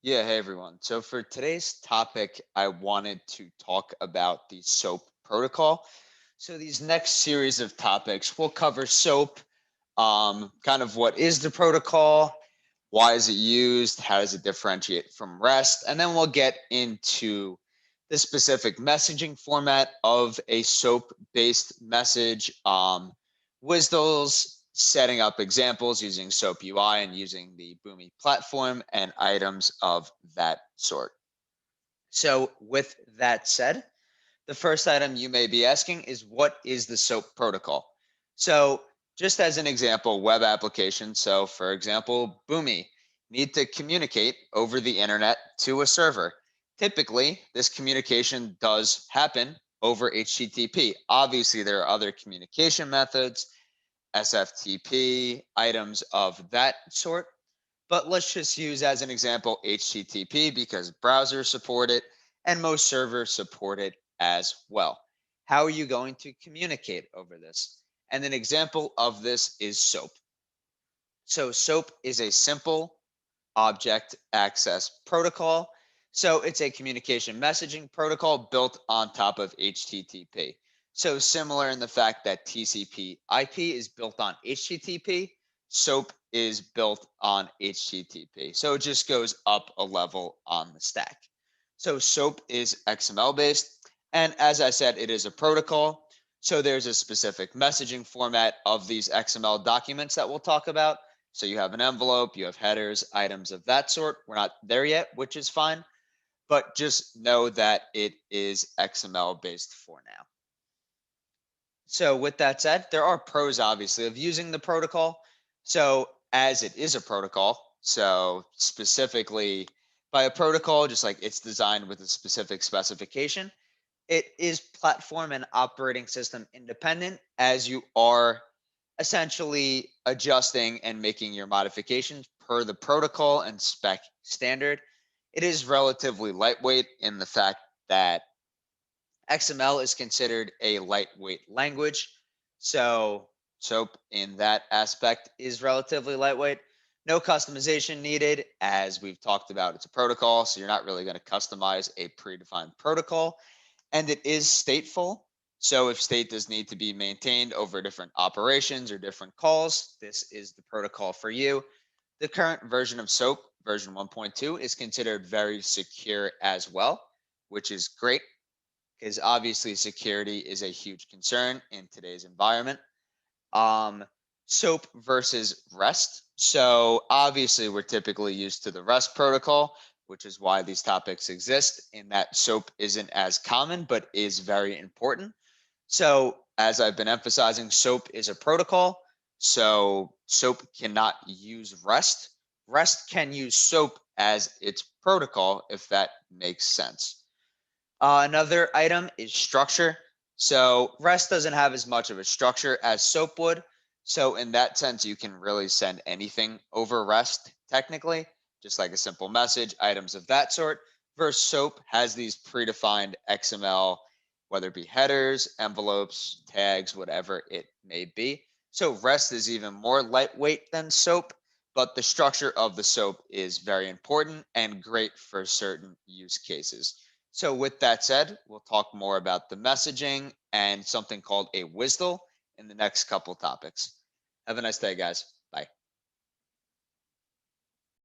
Yeah, hey everyone. So for today's topic, I wanted to talk about the SOAP protocol. So these next series of topics will cover SOAP, kind of what is the protocol, why is it used, how does it differentiate from REST, and then we'll get into the specific messaging format of a SOAP-based message, WSDLs, setting up examples using SOAP UI and using the Boomi platform, and items of that sort. So, with that said, the first item you may be asking is what is the SOAP protocol? So, just as an example, web application. So, for example, Boomi need to communicate over the internet to a server. Typically, this communication does happen over HTTP. Obviously, there are other communication methods, SFTP, items of that sort. But let's just use as an example HTTP because browsers support it and most servers support it as well. How are you going to communicate over this? And an example of this is SOAP. So SOAP is a simple object access protocol. So it's a communication messaging protocol built on top of HTTP. So similar in the fact that TCP IP is built on HTTP, SOAP is built on HTTP. So it just goes up a level on the stack. So SOAP is XML based. And as I said, it is a protocol. So there's a specific messaging format of these XML documents that we'll talk about. So you have an envelope, you have headers, items of that sort. We're not there yet, which is fine, but just know that it is XML based for now. So with that said, there are pros obviously of using the protocol. So as it is a protocol, so specifically by a protocol, just like it's designed with a specific specification, it is platform and operating system independent as you are essentially adjusting and making your modifications per the protocol and spec standard. It is relatively lightweight in the fact that XML is considered a lightweight language. So SOAP in that aspect is relatively lightweight. No customization needed, as we've talked about. It's a protocol, so you're not really going to customize a predefined protocol. And it is stateful. So if state does need to be maintained over different operations or different calls, this is the protocol for you. The current version of SOAP, version 1.2, is considered very secure as well, which is great because obviously security is a huge concern in today's environment. Um, SOAP versus REST. So obviously we're typically used to the REST protocol, which is why these topics exist, in that SOAP isn't as common, but is very important. So as I've been emphasizing, SOAP is a protocol. So SOAP cannot use REST. REST can use SOAP as its protocol, if that makes sense. Another item is structure. So REST doesn't have as much of a structure as SOAP would. So in that sense, you can really send anything over REST technically, just like a simple message, items of that sort. Versus SOAP has these predefined XML, whether it be headers, envelopes, tags, whatever it may be. So REST is even more lightweight than SOAP, but the structure of the SOAP is very important and great for certain use cases. So with that said, we'll talk more about the messaging and something called a WSDL in the next couple topics. Have a nice day, guys.